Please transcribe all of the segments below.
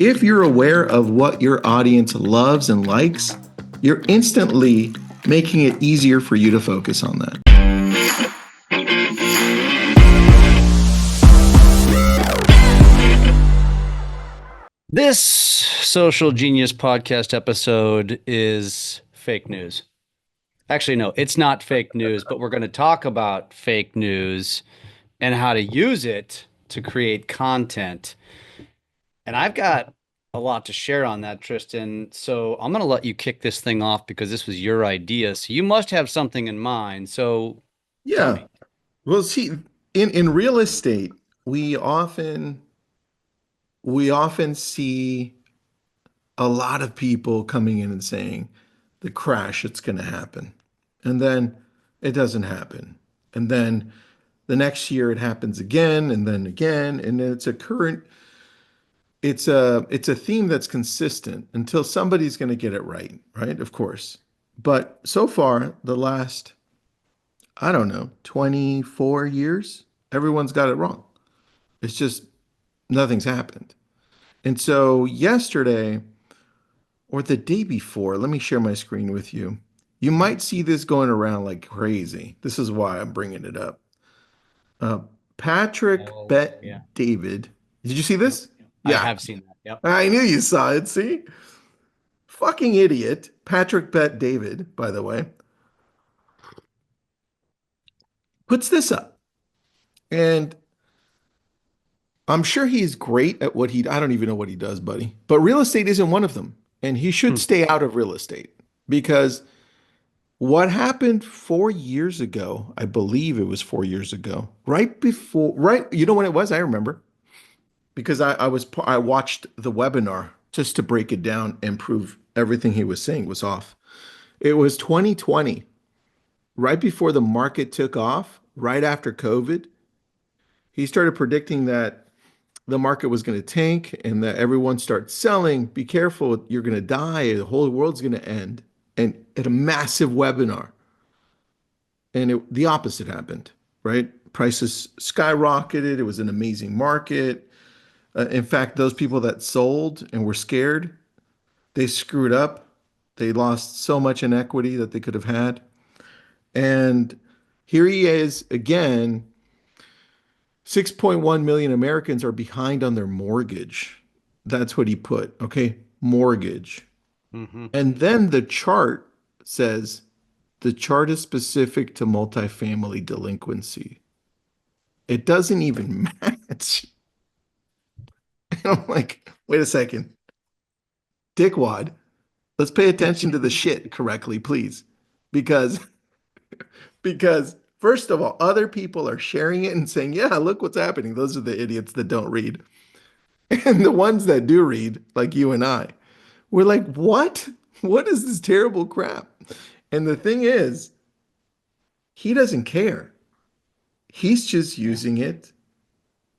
If you're aware of what your audience loves and likes, you're instantly making it easier for you to focus on that. This Social Genius podcast episode is fake news. Actually, no, it's not fake news, but we're going to talk about fake news and how to use it to create content. And I've got a lot to share on that, Tristan. So I'm going to let you kick this thing off because this was your idea. So you must have something in mind. So tell Yeah. me. Well, see, in real estate, we often see a lot of people coming in and saying the crash, it's going to happen. And then it doesn't happen. And then the next year it happens again and then again. And it's a theme that's consistent until somebody's going to get it right, right? Of course. But so far, the last, I don't know, 24 years, everyone's got it wrong. It's just nothing's happened. And so yesterday or the day before, let me share my screen with you. You might see this going around like crazy. This is why I'm bringing it up. Uh, Patrick Oh, Bet yeah. David. Did you see Yep. this? I Yeah, have seen that. Yep. I knew you saw it. See? Fucking idiot. Patrick Bet David, by the way, puts this up. And I'm sure he's great at I don't even know what he does, buddy. But real estate isn't one of them. And he should Hmm. stay out of real estate because what happened 4 years ago, I believe it was 4 years ago, right, you know when it was? I remember because I watched the webinar just to break it down and prove everything he was saying was off. It was 2020, right before the market took off, right after COVID. He started predicting that the market was going to tank and that everyone starts selling. Be careful, you're going to die. The whole world's going to end. And at a massive webinar. And the opposite happened, right? Prices skyrocketed. It was an amazing market. In fact, those people that sold and were scared, they screwed up. They lost so much in equity that they could have had. And here he is again. 6.1 million Americans are behind on their mortgage. That's what he put. Okay. Mortgage. Mm-hmm. And then the chart says the chart is specific to multifamily delinquency. It doesn't even match. And I'm like, wait a second. Dickwad, let's pay attention to the shit correctly, please. Because because first of all, other people are sharing it and saying, yeah, look what's happening. Those are the idiots that don't read. And the ones that do read, like you and I, we're like, what? What is this terrible crap? And the thing is, he doesn't care. He's just Yeah. using it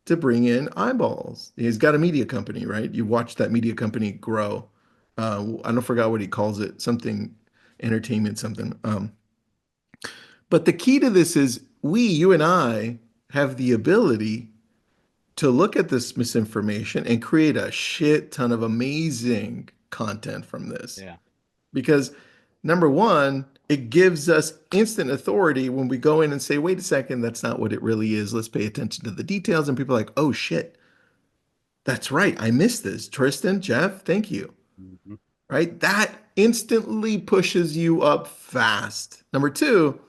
to bring in eyeballs. He's got a media company, right? You watch that media company grow. I don't forgot what he calls it, something entertainment, something. But the key to this is you and I, have the ability to look at this misinformation and create a shit ton of amazing content from this. Yeah. Because number one, it gives us instant authority when we go in and say, wait a second, that's not what it really is. Let's pay attention to the details. And people are like, oh shit, that's right. I missed this. Tristan, Jeff, thank you. Mhm. Right? That instantly pushes you up fast. Number two,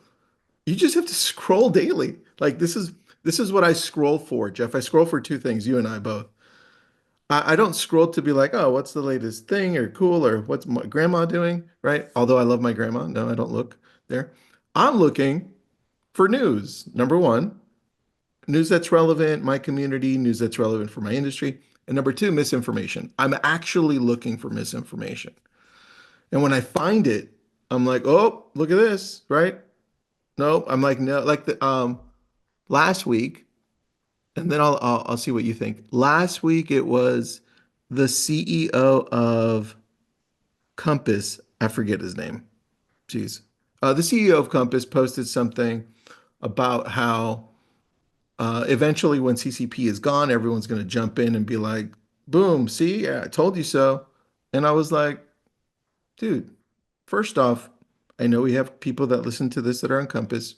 you just have to scroll daily. Like this is what I scroll for, Jeff. I scroll for two things, you and I both. I don't scroll to be like, oh, what's the latest thing or cool or what's my grandma doing, right? Although I love my grandma. No, I don't look there. I'm looking for news. Number one, news that's relevant, my community, news that's relevant for my industry. And number two, misinformation. I'm actually looking for misinformation. And when I find it, I'm like, oh, look at this, right? No, I'm like, no, like the last week, and then I'll see what you think. Last week it was the CEO of Compass. I forget his name. Jeez. The CEO of Compass posted something about how eventually when CCP is gone, everyone's going to jump in and be like, Boom. See, yeah, I told you so. And I was like, dude, first off, I know we have people that listen to this that are on Compass.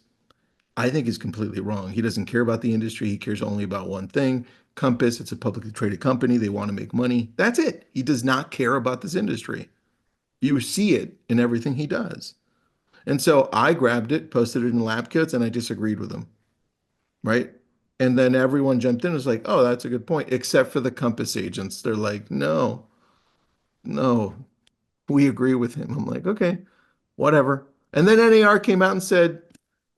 I think he's completely wrong. He doesn't care about the industry. He cares only about one thing. Compass, it's a publicly traded company. They want to make money. That's it. He does not care about this industry. You see it in everything he does. And so I grabbed it, posted it in Lab Kits, and I disagreed with him, right? And then everyone jumped in and was like, oh, that's a good point, except for the Compass agents. They're like, no, no, we agree with him. I'm like, okay, whatever. And then NAR came out and said,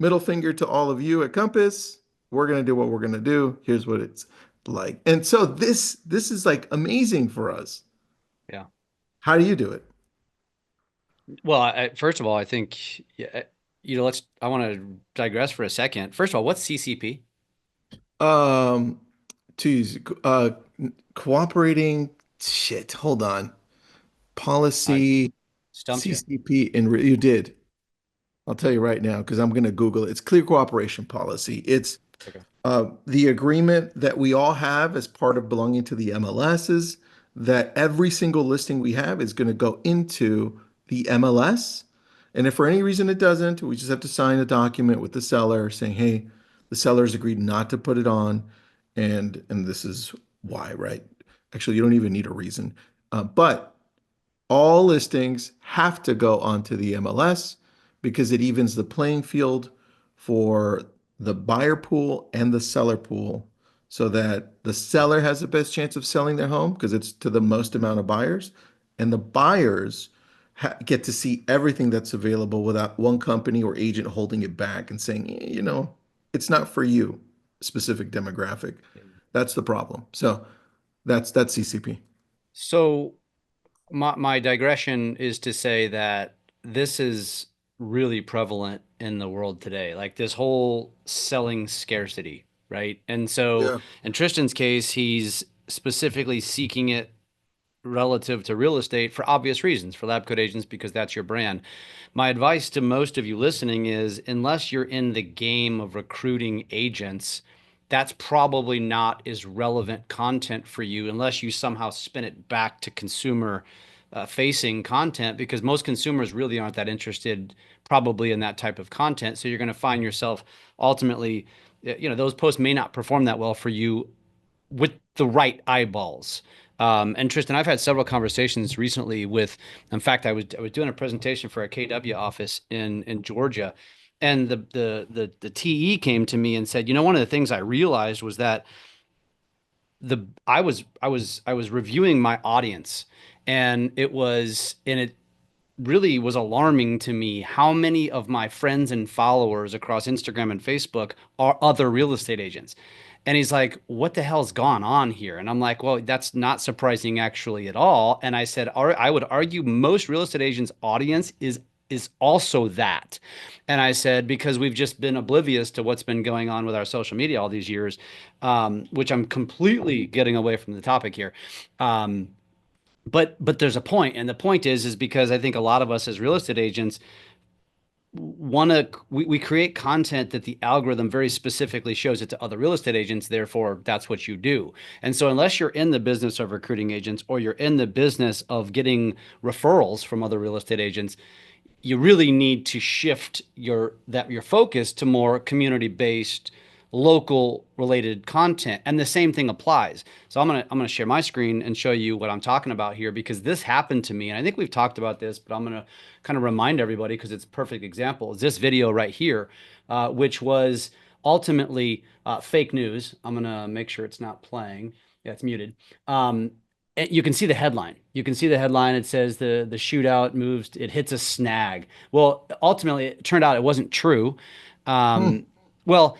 middle finger to all of you at Compass. We're going to do what we're going to do. Here's what it's like. And so this is like amazing for us. Yeah. How do you do it? Well, first of all, I think, yeah, I want to digress for a second. First of all, what's CCP? Um, geez, cooperating shit. Hold on. I Policy stumped you. CCP you did. I'll tell you right now because I'm going to Google it. It's Clear Cooperation Policy. It's Okay. the agreement that we all have as part of belonging to the MLSs that every single listing we have is going to go into the MLS. And if for any reason it doesn't, we just have to sign a document with the seller saying, hey, the seller's agreed not to put it on. And this is why, right? Actually, you don't even need a reason. But all listings have to go onto the MLS because it evens the playing field for the buyer pool and the seller pool so that the seller has the best chance of selling their home because it's to the most amount of buyers, and the buyers get to see everything that's available without one company or agent holding it back and saying, it's not for you, specific demographic. That's the problem. So that's CCP. So my digression is to say that this is really prevalent in the world today, like this whole selling scarcity, right? And so Yeah. in Tristan's case, he's specifically seeking it relative to real estate for obvious reasons for lab coat agents because that's your brand. My advice to most of you listening is unless you're in the game of recruiting agents, that's probably not as relevant content for you unless you somehow spin it back to consumer facing content because most consumers really aren't that interested probably in that type of content. So you're going to find yourself ultimately, those posts may not perform that well for you with the right eyeballs. And Tristan, I've had several conversations recently with, in fact, I was doing a presentation for a KW office in Georgia, and the TE came to me and said, one of the things I realized was that I was reviewing my audience, and it really was alarming to me how many of my friends and followers across Instagram and Facebook are other real estate agents. And he's like, what the hell's gone on here? And I'm like, well, that's not surprising actually at all. And I said, I would argue most real estate agents' audience is also that. And I said, because we've just been oblivious to what's been going on with our social media all these years, which I'm completely getting away from the topic here. Um, but there's a point, and the point is because I think a lot of us as real estate agents we create content that the algorithm very specifically shows it to other real estate agents, therefore that's what you do. And so unless you're in the business of recruiting agents or you're in the business of getting referrals from other real estate agents, you really need to shift your focus to more community-based, local related content. And the same thing applies. So I'm gonna share my screen and show you what I'm talking about here because this happened to me. And I think we've talked about this, but I'm gonna kind of remind everybody because it's a perfect example. Is this video right here, which was ultimately fake news. I'm gonna make sure it's not playing. Yeah, it's muted. You can see the headline. You can see the headline. It says the shootout moves. It hits a snag. Well, ultimately, it turned out it wasn't true. Hmm. Um, well,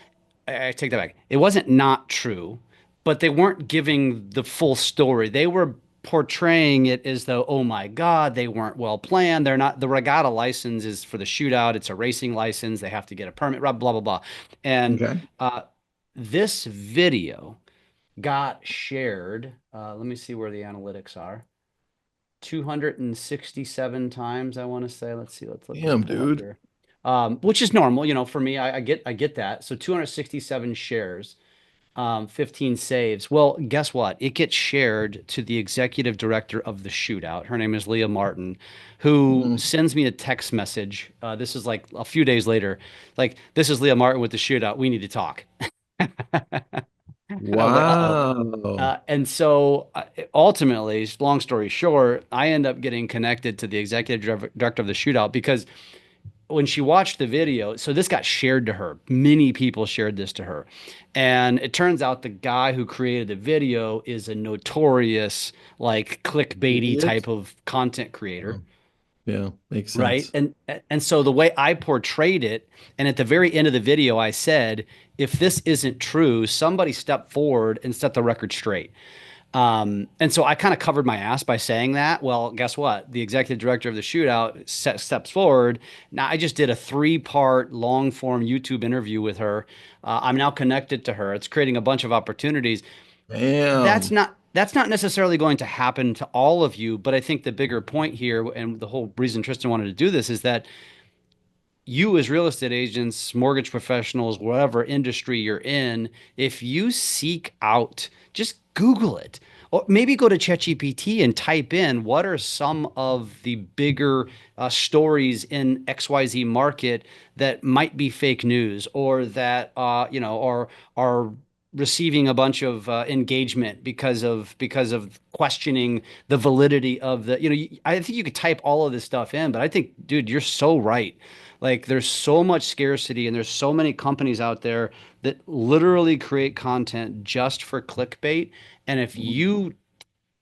I take that back. It wasn't not true, but they weren't giving the full story. They were portraying it as though, oh my God, they weren't well planned. They're not. The regatta license is for the shootout. It's a racing license. They have to get a permit. Blah blah blah blah. And Okay. uh, this video got shared. Let me see where the analytics are. 267 times, I want to say. Let's see. Let's Damn, pull up dude. here. Which is normal, for me. I get that. So 267 shares. 15 saves. Well, guess what? It gets shared to the executive director of the shootout. Her name is Leah Martin, who Mm. sends me a text message. This is like a few days later. Like, this is Leah Martin with the shootout. We need to talk. I was like, uh-oh. Wow. And so ultimately, long story short, I end up getting connected to the executive director of the shootout because when she watched the video, so this got shared to her. Many people shared this to her. And it turns out the guy who created the video is a notorious, like clickbaity Idiot. type of content creator. Oh, yeah, makes Right. sense. And so the way I portrayed it, and at the very end of the video, I said, if this isn't true, somebody step forward and set the record straight. And so I kind of covered my ass by saying that. Well, guess what? The executive director of the shootout steps forward. Now I just did a 3-part long form YouTube interview with her. I'm now connected to her. It's creating a bunch of opportunities. That's Damn. not necessarily going to happen to all of you, but I think the bigger point here, and the whole reason Tristan wanted to do this, is that you as real estate agents, mortgage professionals, whatever industry you're in, if you seek out, just Google it. Or maybe go to ChatGPT and type in what are some of the bigger stories in XYZ market that might be fake news or that are receiving a bunch of engagement because of questioning the validity of the I think you could type all of this stuff in, but I think, dude, you're so right. Like there's so much scarcity and there's so many companies out there that literally create content just for clickbait. And if you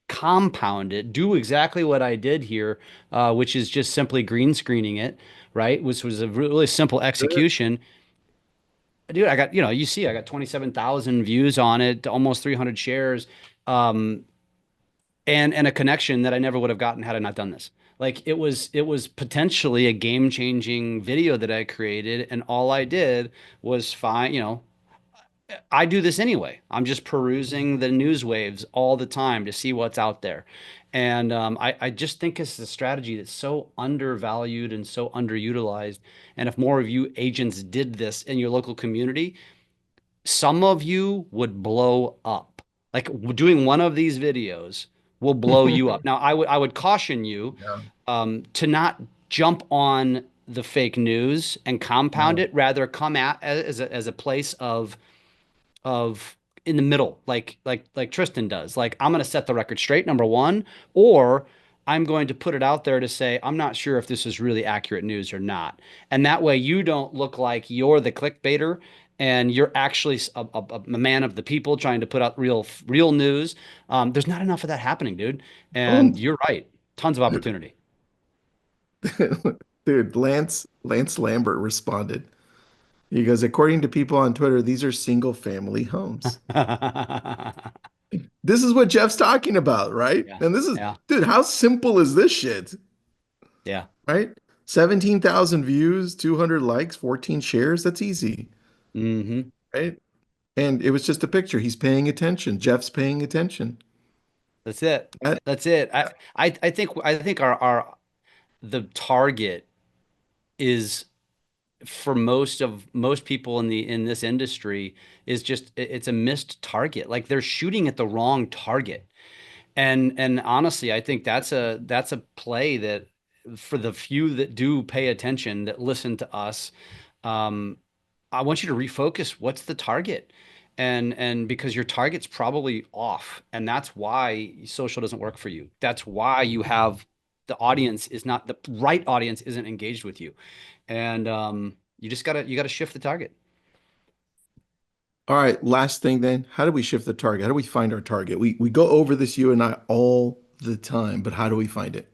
compound it, do exactly what I did here, which is just simply green screening it, right? Which was a really simple Good. execution. Dude, I got, you see, I got 27,000 views on it, almost 300 shares. Um, and a connection that I never would have gotten had I not done this. Like it was potentially a game-changing video that I created, and all I did was find, I do this anyway. I'm just perusing the news waves all the time to see what's out there. And I just think it's a strategy that's so undervalued and so underutilized. And if more of you agents did this in your local community, some of you would blow up. Like doing one of these videos will blow you up. Now, I would caution you Yeah. to not jump on the fake news and compound Yeah. it. Rather, come at as a place of in the middle, like Tristan does. Like I'm going to set the record straight, number one, or I'm going to put it out there to say I'm not sure if this is really accurate news or not. And that way you don't look like you're the clickbaiter and you're actually a man of the people trying to put out real news. There's not enough of that happening, dude. And Don't. you're right. Tons of opportunity. Dude, Lance Lambert responded. He goes, according to people on Twitter, these are single family homes. This is what Jeff's talking about, right? Yeah. And this is, Yeah. dude, how simple is this shit? Yeah. Right? 17,000 views, 200 likes, 14 shares. That's easy, Hmm. right? And it was just a picture. He's paying attention. Jeff's paying attention. That's it. That, That's it. I think our the target is for most people in this industry is just it's a missed target. Like they're shooting at the wrong target. And honestly, I think that's a play that for the few that do pay attention, that listen to us, um, I want you to refocus. What's the target? And because your target's probably off, and that's why social doesn't work for you. That's why you have the audience is not the right audience isn't engaged with you, and you gotta shift the target. all right, last thing then. How do we shift the target? How do we find our target? We go over this, you and I, all the time, but how do we find it?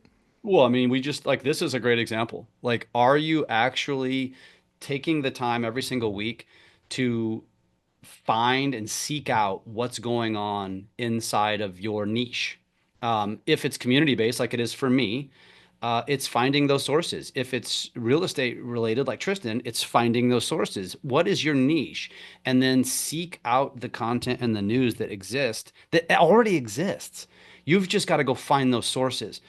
Well, I mean, we just like this is a great example. Like, are you actually taking the time every single week to find and seek out what's going on inside of your niche? If it's community based, like it is for me, it's finding those sources. If it's real estate related, like Tristan, it's finding those sources. What is your niche? And then seek out the content and the news that already exists. You've just got to go find those sources.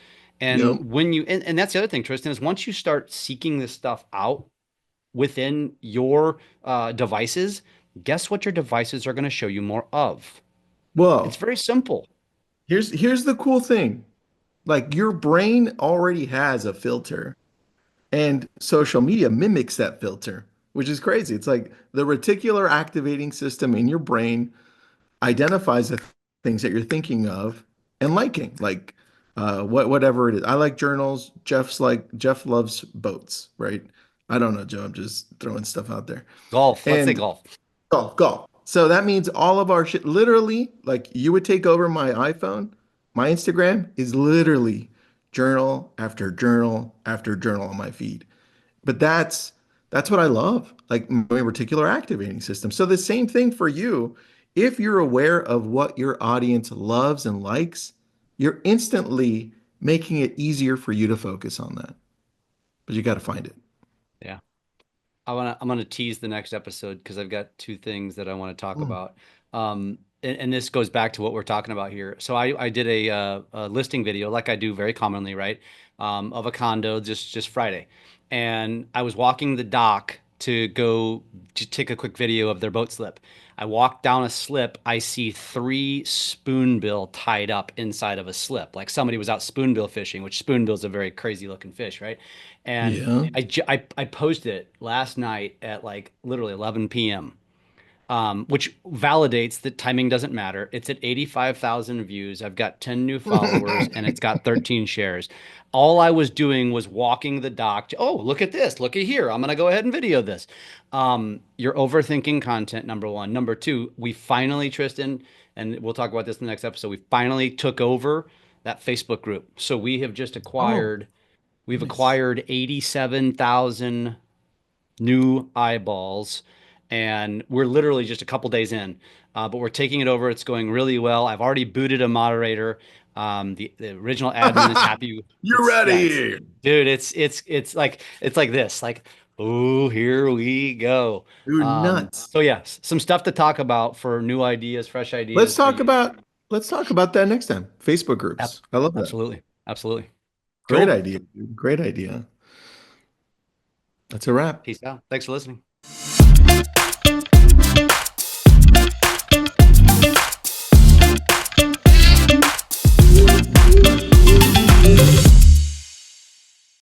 Yep. And and that's the other thing, Tristan, is once you start seeking this stuff out within your devices, guess what your devices are going to show you more of? It's Well, very simple. here's the cool thing. Like your brain already has a filter, and social media mimics that filter, which is crazy. It's like the reticular activating system in your brain identifies the things that you're thinking of and liking, like whatever it is. I like journals. Jeff loves boats, right? I don't know, Joe. I'm just throwing stuff out there. Golf. Let's say And golf. golf, golf. So that means all of our shit, literally, like you would take over my iPhone, my Instagram is literally journal after journal after journal on my feed. But that's what I love, like my reticular activating system. So the same thing for you. If you're aware of what your audience loves and likes, you're instantly making it easier for you to focus on that. But you got to find it. Yeah. I'm gonna tease the next episode because I've got two things that I want to talk Mm. about. And this goes back to what we're talking about here. So I did a listing video like I do very commonly, right? Of a condo just Friday, and I was walking the dock to go to take a quick video of their boat slip. I walk down a slip. I see three spoonbill tied up inside of a slip, like somebody was out spoonbill fishing, which spoonbill is a very crazy looking fish, right? And Yeah. I posted it last night at like literally 11 p.m. Which validates that timing doesn't matter. It's at 85,000 views. I've got 10 new followers and it's got 13 shares. All I was doing was walking the dock. Oh, look at this. Look at here. I'm going to go ahead and video this. You're overthinking content, number one. Number two, we finally, Tristan, and we'll talk about this in the next episode, we finally took over that Facebook group. So we have just Oh, acquired We've nice. acquired 87,000 new eyeballs, and we're literally just a couple days in. But we're taking it over. It's going really well. I've already booted a moderator. The original admin is happy. You're It's yeah, ready. dude. It's like this. Like, oh, here we go. You're nuts. So yeah, some stuff to talk about for new ideas, fresh Let's ideas for talk you. about let's talk about that next time. Facebook Ab- groups. I love that. Absolutely, absolutely. Great Cool. idea, dude. Great idea. That's a wrap. Peace out. Thanks for listening.